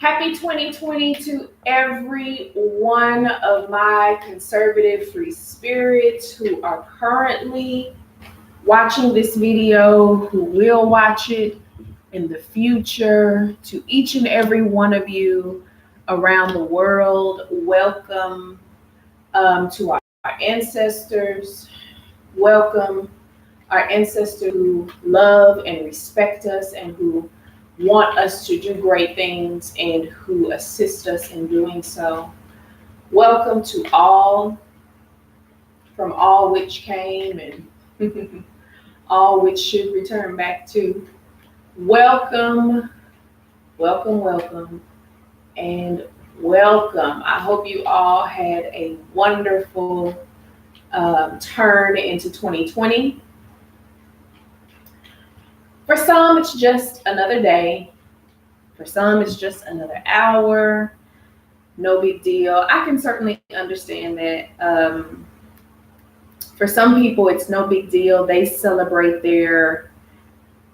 Happy 2020 to every one of my conservative free spirits who are currently watching this video, who will watch it in the future. To each and every one of you around the world, welcome to our ancestors. Welcome our ancestors who love and respect us and who want us to do great things and who assist us in doing so. Welcome to all, from all which came and all which should return back to. Welcome, welcome, and welcome. I hope you all had a wonderful turn into 2020. For some, it's just another day. For some, it's just another hour. No big deal. I can certainly understand that. For some people, it's no big deal. They celebrate their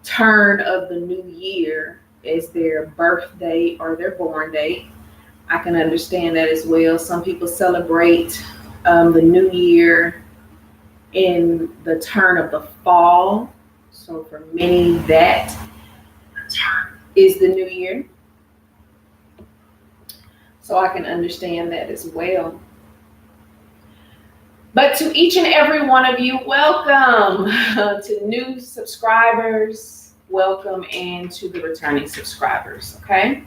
turn of the new year as their birthday or their born date. I can understand that as well. Some people celebrate the new year in the turn of the fall. So for many, that is the new year. So I can understand that as well. But to each and every one of you, welcome. To new subscribers, welcome, and to the returning subscribers, okay?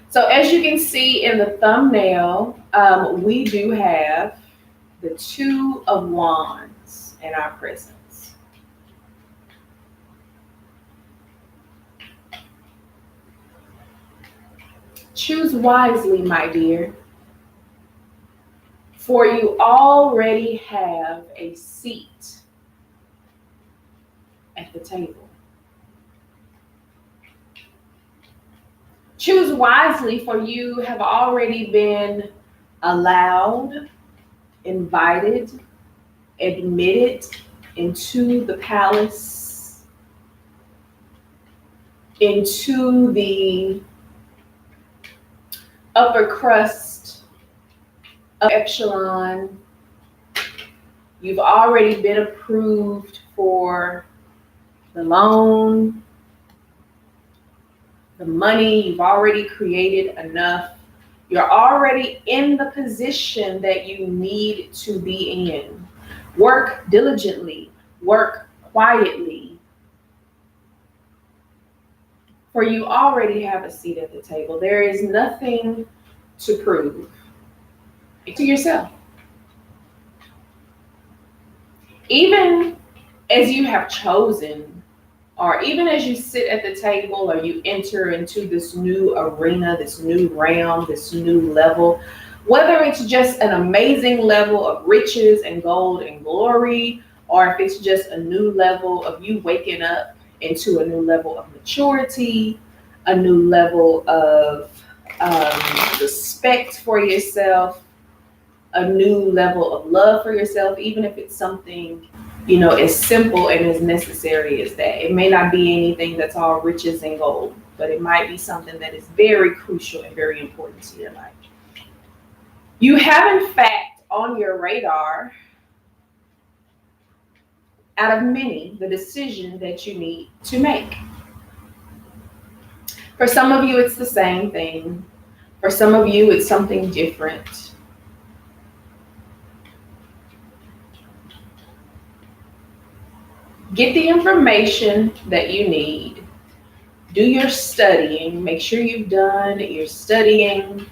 So as you can see in the thumbnail, we do have the Two of Wands in our presence. Choose wisely, my dear, for you already have a seat at the table. Choose wisely, for you have already been allowed, invited, admitted into the palace, into the upper crust of echelon. You've already been approved for the loan, the money. You've already created enough. You're already in the position that you need to be in. Work diligently, work quietly, for you already have a seat at the table. There is nothing to prove to yourself. Even as you have chosen, or even as you sit at the table or you enter into this new arena, this new realm, this new level, whether it's just an amazing level of riches and gold and glory, or if it's just a new level of you waking up into a new level of maturity, a new level of respect for yourself, a new level of love for yourself, even if it's something, as simple and as necessary as that. It may not be anything that's all riches and gold, but it might be something that is very crucial and very important to your life. You have, in fact, on your radar, out of many, the decision that you need to make. For some of you, it's the same thing. For some of you, it's something different. Get the information that you need. Do your studying. Make sure you've done your studying.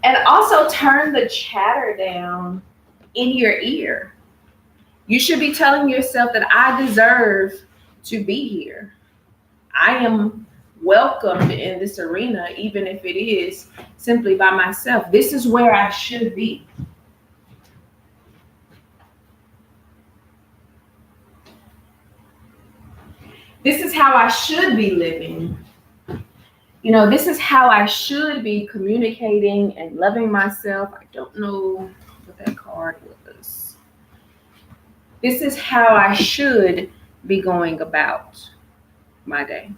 And also turn the chatter down in your ear. You should be telling yourself that I deserve to be here. I am welcomed in this arena, even if it is simply by myself. This is where I should be. This is how I should be living. This is how I should be communicating and loving myself. I don't know what that card was. This is how I should be going about my day.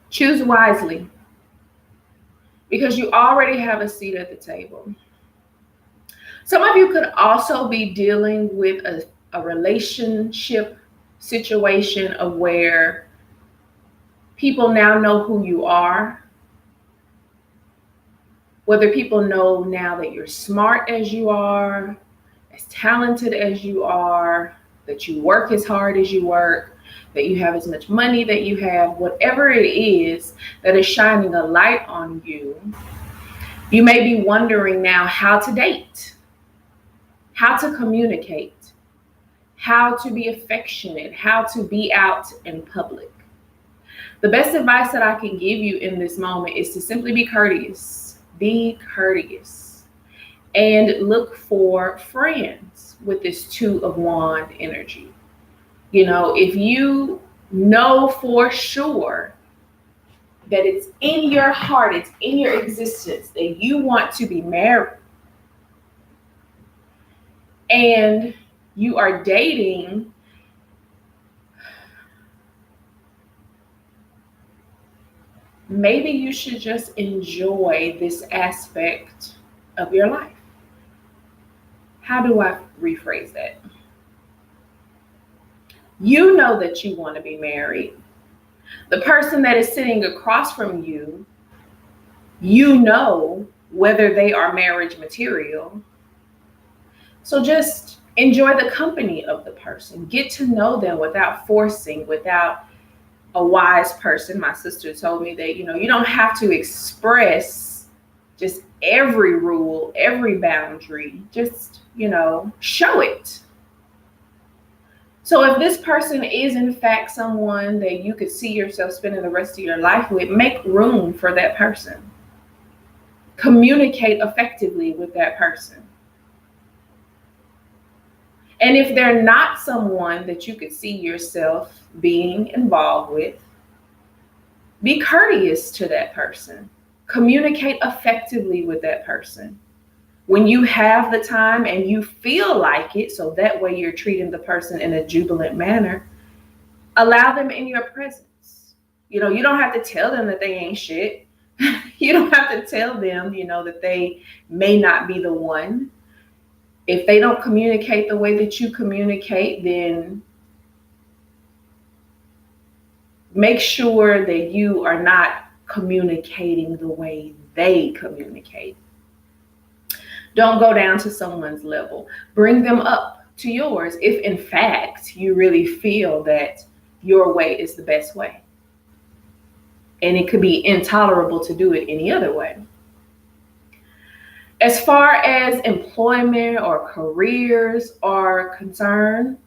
Choose wisely, because you already have a seat at the table. Some of you could also be dealing with a relationship situation of where people now know who you are. Whether people know now that you're smart as you are, as talented as you are, that you work as hard as you work, that you have as much money that you have, whatever it is that is shining a light on you, you may be wondering now how to date, how to communicate, how to be affectionate, how to be out in public. The best advice that I can give you in this moment is to simply be courteous. Be courteous. And look for friends with this Two of Wands energy. You know, if you know for sure that it's in your heart, it's in your existence that you want to be married, and you are dating, maybe you should just enjoy this aspect of your life. How do I rephrase that? You know that you want to be married. The person that is sitting across from you, you know whether they are marriage material. So just enjoy the company of the person. Get to know them without forcing, without a wise person. My sister told me that, you don't have to express just every rule, every boundary. Just, show it. So if this person is in fact someone that you could see yourself spending the rest of your life with, make room for that person. Communicate effectively with that person. And if they're not someone that you could see yourself being involved with, be courteous to that person. Communicate effectively with that person. When you have the time and you feel like it, so that way you're treating the person in a jubilant manner, allow them in your presence. You don't have to tell them that they ain't shit. You don't have to tell them, that they may not be the one. If they don't communicate the way that you communicate, then make sure that you are not communicating the way they communicate. Don't go down to someone's level. Bring them up to yours if in fact you really feel that your way is the best way. And it could be intolerable to do it any other way. As far as employment or careers are concerned,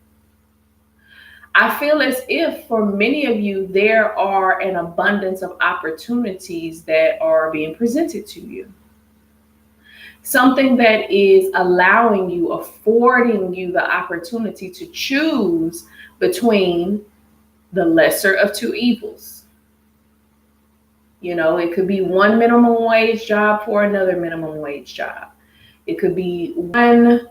I feel as if for many of you, there are an abundance of opportunities that are being presented to you. Something that is allowing you, affording you the opportunity to choose between the lesser of two evils. It could be one minimum wage job for another minimum wage job. It could be one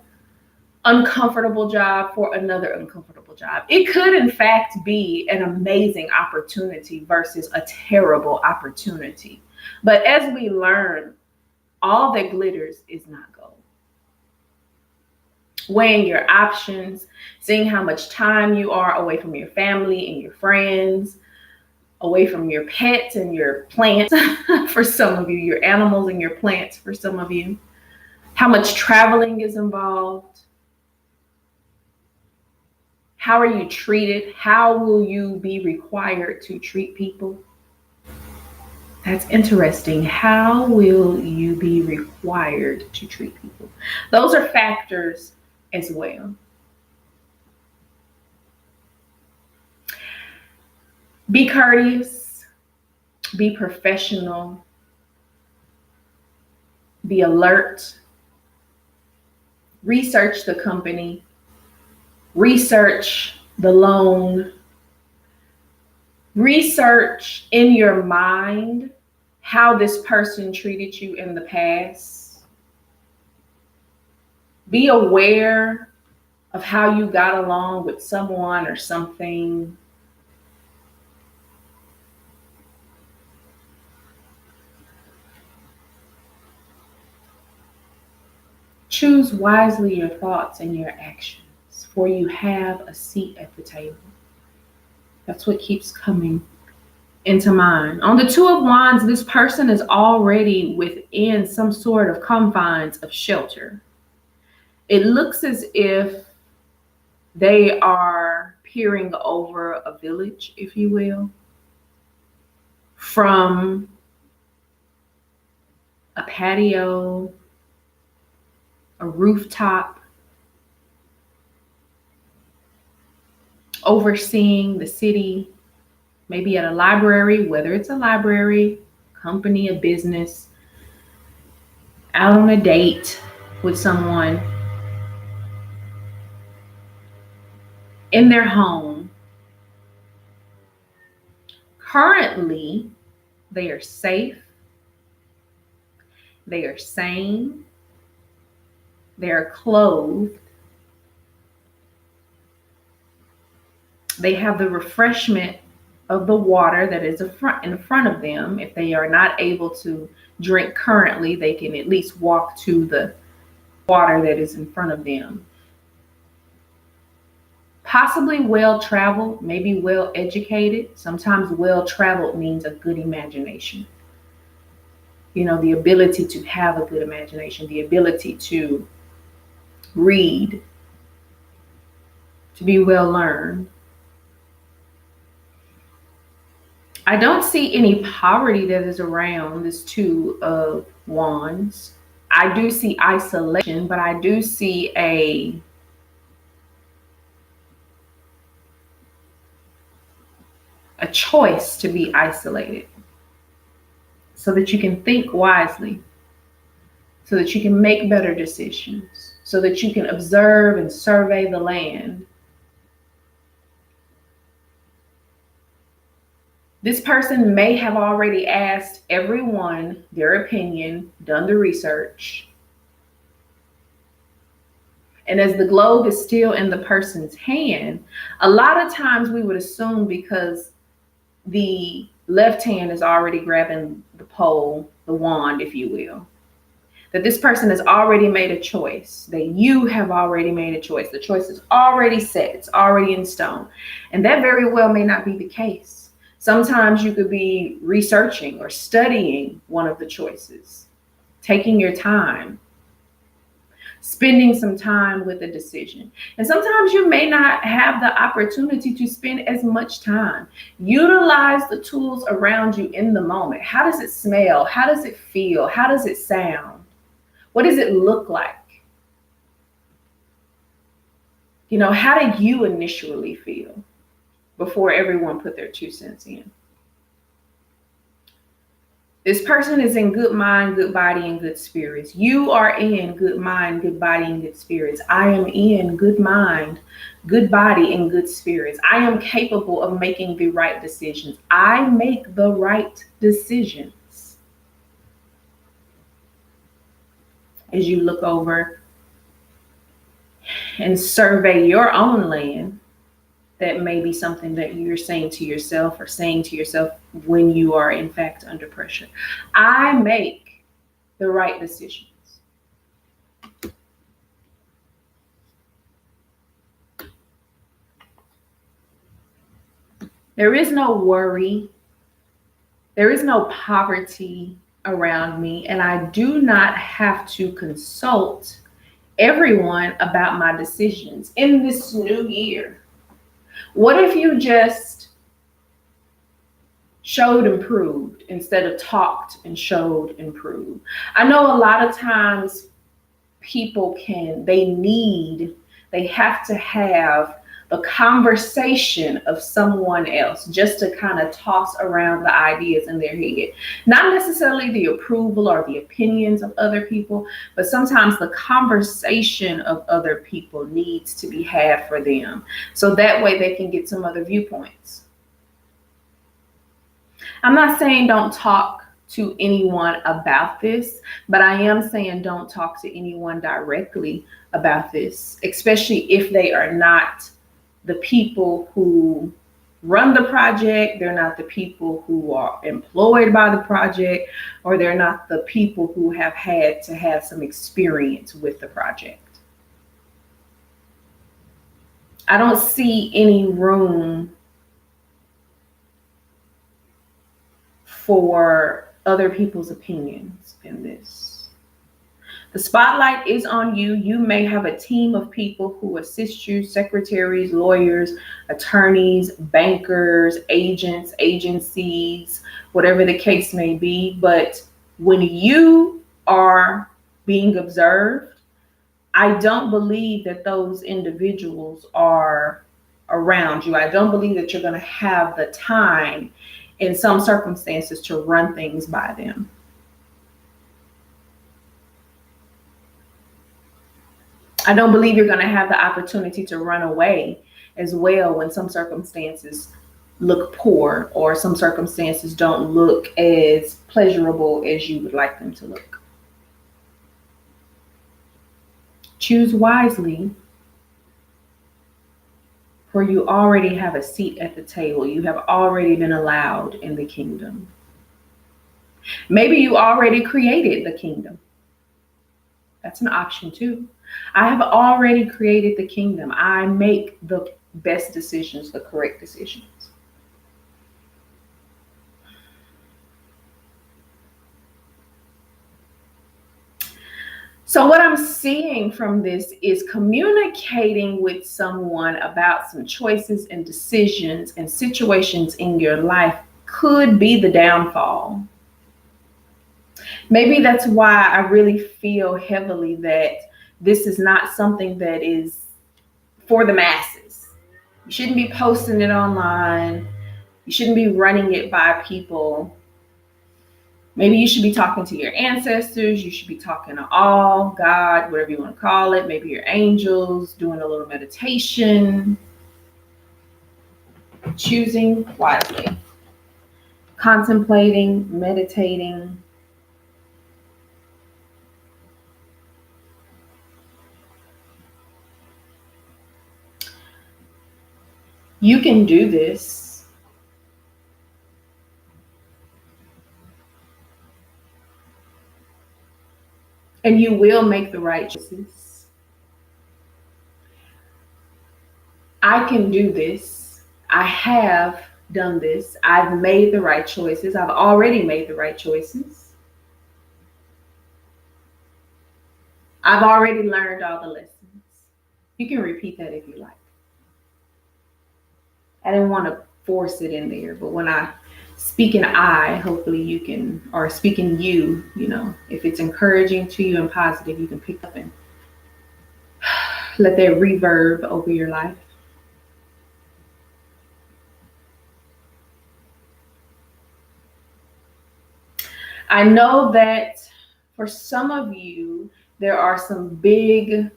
uncomfortable job for another uncomfortable job. It could, in fact, be an amazing opportunity versus a terrible opportunity. But as we learn, all that glitters is not gold. Weighing your options, seeing how much time you are away from your family and your friends, away from your pets and your plants for some of you, your animals and your plants for some of you, how much traveling is involved. How are you treated? How will you be required to treat people? That's interesting. How will you be required to treat people? Those are factors as well. Be courteous, be professional, be alert, research the company, research the loan, research in your mind how this person treated you in the past. Be aware of how you got along with someone or something. Choose wisely your thoughts and your actions, for you have a seat at the table. That's what keeps coming into mind. On the Two of Wands, this person is already within some sort of confines of shelter. It looks as if they are peering over a village, if you will, from a patio, a rooftop, overseeing the city, maybe at a library, whether it's a library, company, a business, out on a date with someone, in their home. Currently, they are safe, they are sane, they are clothed, they have the refreshment of the water that is in front of them. If they are not able to drink currently, they can at least walk to the water that is in front of them. Possibly well-traveled, maybe well-educated. Sometimes well-traveled means a good imagination. You know, the ability to have a good imagination, the ability to read, to be well-learned. I don't see any poverty that is around this Two of Wands. I do see isolation, but I do see a choice to be isolated so that you can think wisely, so that you can make better decisions, so that you can observe and survey the land. This person may have already asked everyone their opinion, done the research. And as the globe is still in the person's hand, a lot of times we would assume because the left hand is already grabbing the pole, the wand, if you will, that this person has already made a choice, that you have already made a choice. The choice is already set, it's already in stone. And that very well may not be the case. Sometimes you could be researching or studying one of the choices, taking your time, spending some time with a decision. And sometimes you may not have the opportunity to spend as much time. Utilize the tools around you in the moment. How does it smell? How does it feel? How does it sound? What does it look like? You know, how did you initially feel before everyone put their 2 cents in? This person is in good mind, good body, and good spirits. You are in good mind, good body, and good spirits. I am in good mind, good body, and good spirits. I am capable of making the right decisions. I make the right decisions. As you look over and survey your own land, that may be something that you're saying to yourself or saying to yourself when you are in fact under pressure. I make the right decisions. There is no worry. There is no poverty around me, and I do not have to consult everyone about my decisions in this new year. What if you just showed and proved instead of talked and showed and proved? I know a lot of times people they have to have the conversation of someone else just to kind of toss around the ideas in their head. Not necessarily the approval or the opinions of other people, but sometimes the conversation of other people needs to be had for them. So that way they can get some other viewpoints. I'm not saying don't talk to anyone about this, but I am saying don't talk to anyone directly about this, especially if they are not the people who run the project. They're not the people who are employed by the project, or they're not the people who have had to have some experience with the project. I don't see any room for other people's opinions in this. The spotlight is on you. You may have a team of people who assist you, secretaries, lawyers, attorneys, bankers, agents, agencies, whatever the case may be. But when you are being observed, I don't believe that those individuals are around you. I don't believe that you're going to have the time in some circumstances to run things by them. I don't believe you're going to have the opportunity to run away as well when some circumstances look poor or some circumstances don't look as pleasurable as you would like them to look. Choose wisely, for you already have a seat at the table. You have already been allowed in the kingdom. Maybe you already created the kingdom. That's an option too. I have already created the kingdom. I make the best decisions, the correct decisions. So what I'm seeing from this is communicating with someone about some choices and decisions and situations in your life could be the downfall. Maybe that's why I really feel heavily that this is not something that is for the masses. You shouldn't be posting it online. You shouldn't be running it by people. Maybe you should be talking to your ancestors. You should be talking to all, God, whatever you want to call it. Maybe your angels, doing a little meditation. Choosing wisely. Contemplating, meditating. You can do this. And you will make the right choices. I can do this. I have done this. I've made the right choices. I've already made the right choices. I've already learned all the lessons. You can repeat that if you like. I didn't want to force it in there, but when I speak in I, hopefully you can, or speak in you, if it's encouraging to you and positive, you can pick up and let that reverb over your life. I know that for some of you, there are some big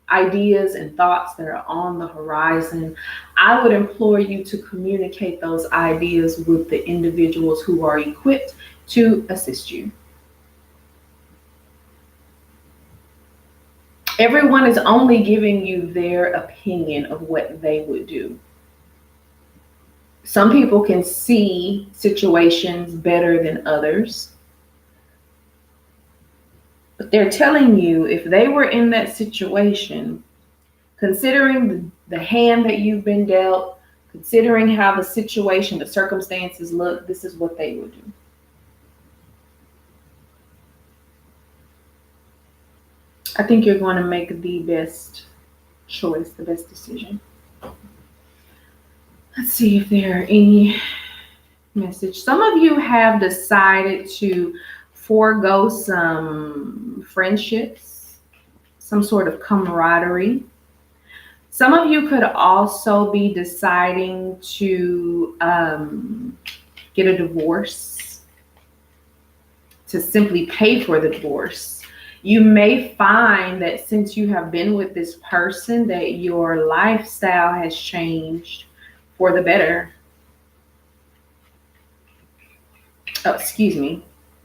ideas and thoughts that are on the horizon. I would implore you to communicate those ideas with the individuals who are equipped to assist you. Everyone is only giving you their opinion of what they would do. Some people can see situations better than others. But they're telling you if they were in that situation, considering the hand that you've been dealt, considering how the situation, the circumstances look, this is what they would do. I think you're going to make the best choice, the best decision. Let's see if there are any message. Some of you have decided to forego some friendships, some sort of camaraderie. Some of you could also be deciding to get a divorce, to simply pay for the divorce. You may find that since you have been with this person, that your lifestyle has changed for the better. Oh, excuse me.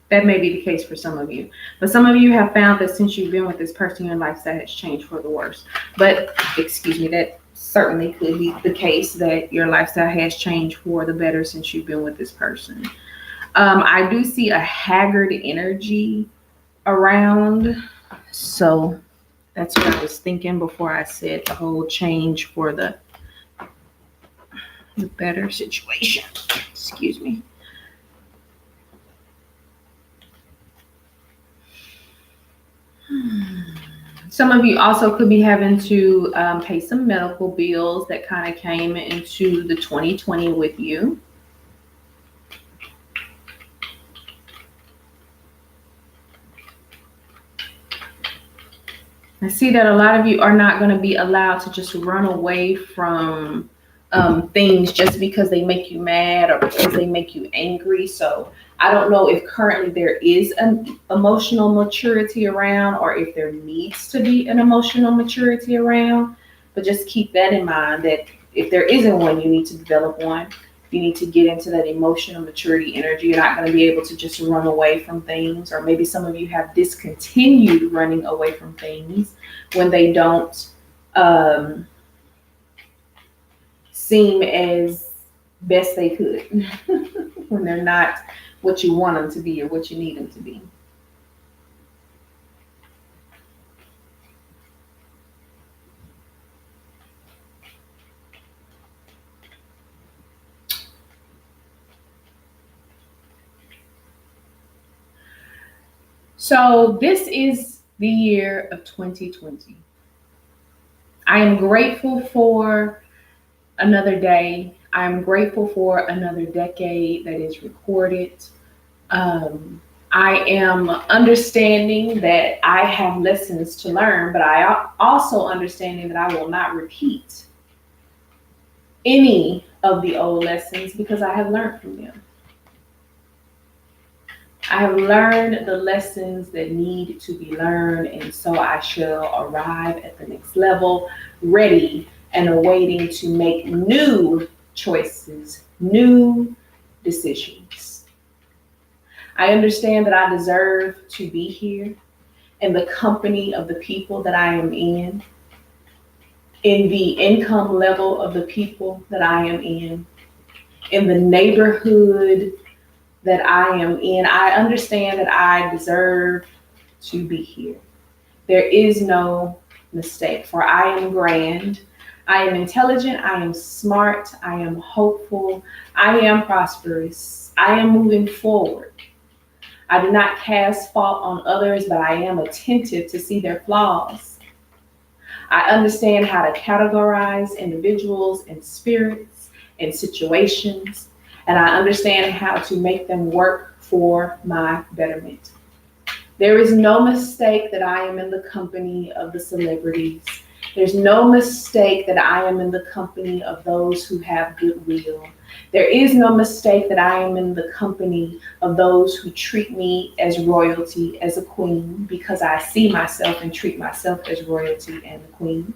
That may be the case for some of you. But some of you have found that since you've been with this person, your lifestyle has changed for the worse. But, excuse me, that certainly could be the case that your lifestyle has changed for the better since you've been with this person. I do see a haggard energy around. So that's what I was thinking before I said the whole change for the better situation. Excuse me. Some of you also could be having to pay some medical bills that kind of came into the 2020 with you. I see that a lot of you are not going to be allowed to just run away from things just because they make you mad or because they make you angry. So I don't know if currently there is an emotional maturity around or if there needs to be an emotional maturity around. But just keep that in mind that if there isn't one, you need to develop one. You need to get into that emotional maturity energy. You're not going to be able to just run away from things, or maybe some of you have discontinued running away from things when they don't seem as best they could, when they're not what you want them to be or what you need them to be. So this is the year of 2020. I am grateful for another day. I'm grateful for another decade that is recorded. I am understanding that I have lessons to learn, but I also understanding that I will not repeat any of the old lessons because I have learned from them. I have learned the lessons that need to be learned, and so I shall arrive at the next level, ready and awaiting to make new choices, new decisions. I understand that I deserve to be here in the company of the people that I am in the income level of the people that I am in the neighborhood that I am in. I understand that I deserve to be here. There is no mistake, for I am grand. I am intelligent. I am smart. I am hopeful. I am prosperous. I am moving forward. I do not cast fault on others, but I am attentive to see their flaws. I understand how to categorize individuals and spirits and situations, and I understand how to make them work for my betterment. There is no mistake that I am in the company of the celebrities. There's no mistake that I am in the company of those who have goodwill. There is no mistake that I am in the company of those who treat me as royalty, as a queen, because I see myself and treat myself as royalty and a queen.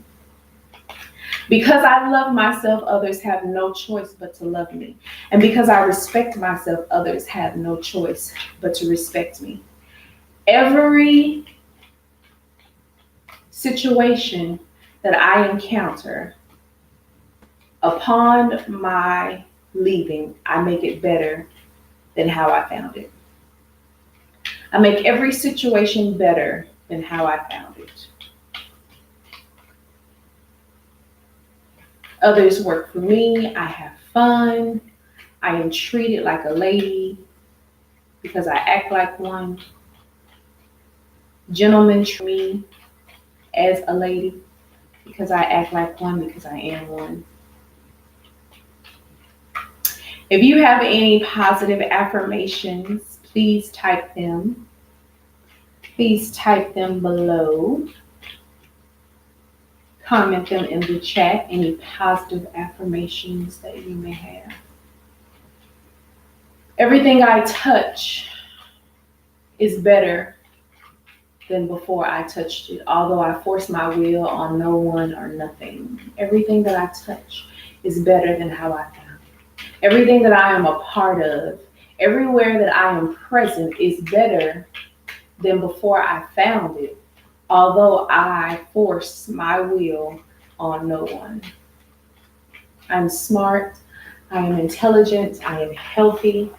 Because I love myself, others have no choice but to love me. And because I respect myself, others have no choice but to respect me. Every situation that I encounter, upon my leaving, I make it better than how I found it. I make every situation better than how I found it. Others work for me. I have fun. I am treated like a lady because I act like one. Gentlemen treat me as a lady because I act like one, because I am one. If you have any positive affirmations, please type them. Please type them below. Comment them in the chat, any positive affirmations that you may have. Everything I touch is better than before I touched it, although I force my will on no one or nothing. Everything that I touch is better than how I found it. Everything that I am a part of, everywhere that I am present is better than before I found it, although I force my will on no one. I'm smart. I am intelligent. I am healthy.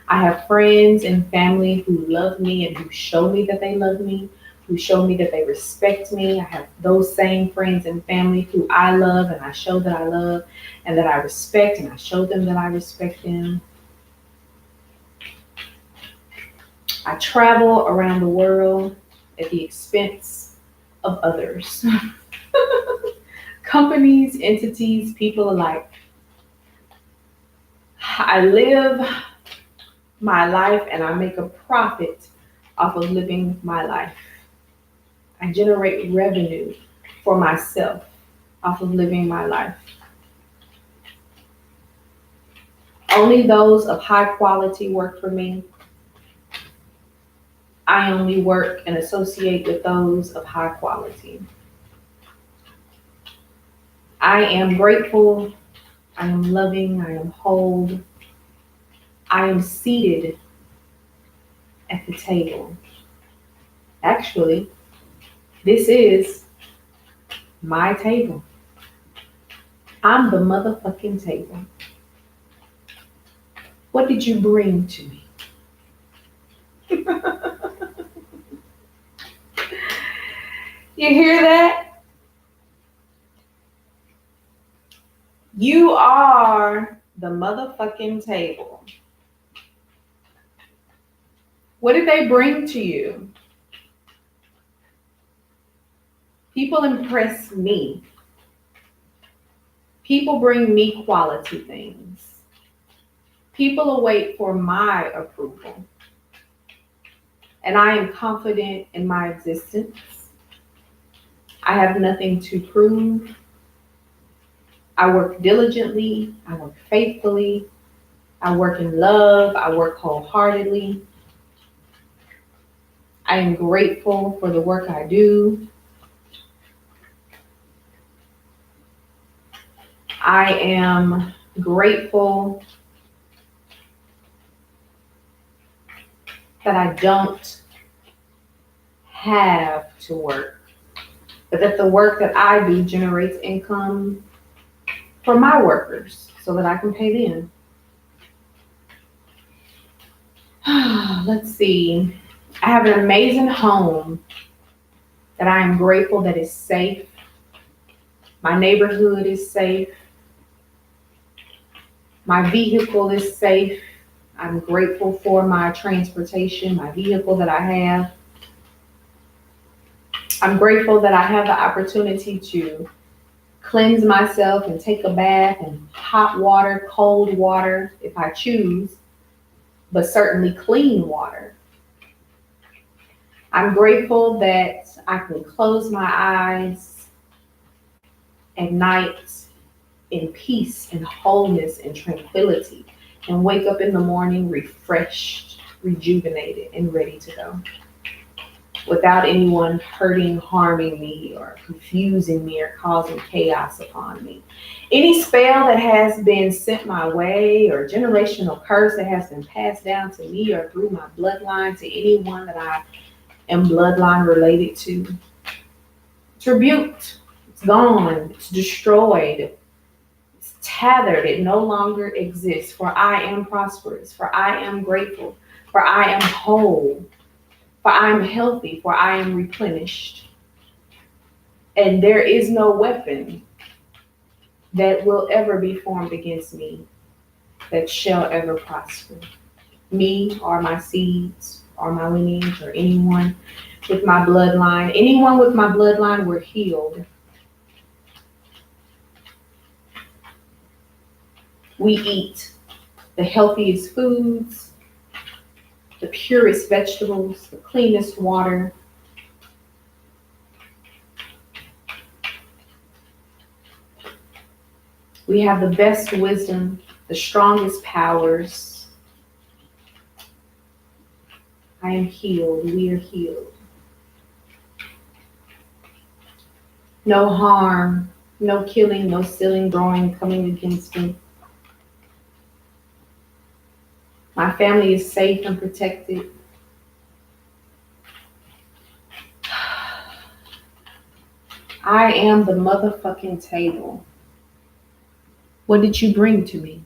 I have friends and family who love me and who show me that they love me, who show me that they respect me. I have those same friends and family who I love and I show that I love and that I respect and I show them that I respect them. I travel around the world at the expense of others. Companies, entities, people alike. I live my life and I make a profit off of living my life. I generate revenue for myself off of living my life. Only those of high quality work for me. I only work and associate with those of high quality. I am grateful. I am loving. I am whole. I am seated at the table. Actually, this is my table. I'm the motherfucking table. What did you bring to me? You hear that? You are the motherfucking table. What did they bring to you? People impress me. People bring me quality things. People await for my approval. And I am confident in my existence. I have nothing to prove. I work diligently. I work faithfully. I work in love. I work wholeheartedly. I am grateful for the work I do. I am grateful that I don't have to work, but that the work that I do generates income for my workers so that I can pay them. Let's see. I have an amazing home that I am grateful that is safe. My neighborhood is safe. My vehicle is safe. I'm grateful for my transportation, my vehicle that I have. I'm grateful that I have the opportunity to cleanse myself and take a bath in hot water, cold water if I choose, but certainly clean water. I'm grateful that I can close my eyes at night in peace and wholeness and tranquility and wake up in the morning refreshed, rejuvenated, and ready to go without anyone hurting, harming me, or confusing me, or causing chaos upon me. Any spell that has been sent my way, or generational curse that has been passed down to me or through my bloodline to anyone that I am bloodline related to, it's rebuked, it's gone, it's destroyed, it's tethered, it no longer exists. For I am prosperous, for I am grateful, for I am whole, for I am healthy, for I am replenished. And there is no weapon that will ever be formed against me that shall ever prosper. Me or my seeds or my lineage or anyone with my bloodline. Anyone with my bloodline, we're healed. We eat the healthiest foods, the purest vegetables, the cleanest water. We have the best wisdom, the strongest powers. I am healed. We are healed. No harm, no killing, no stealing, drawing, coming against me. My family is safe and protected. I am the motherfucking table. What did you bring to me?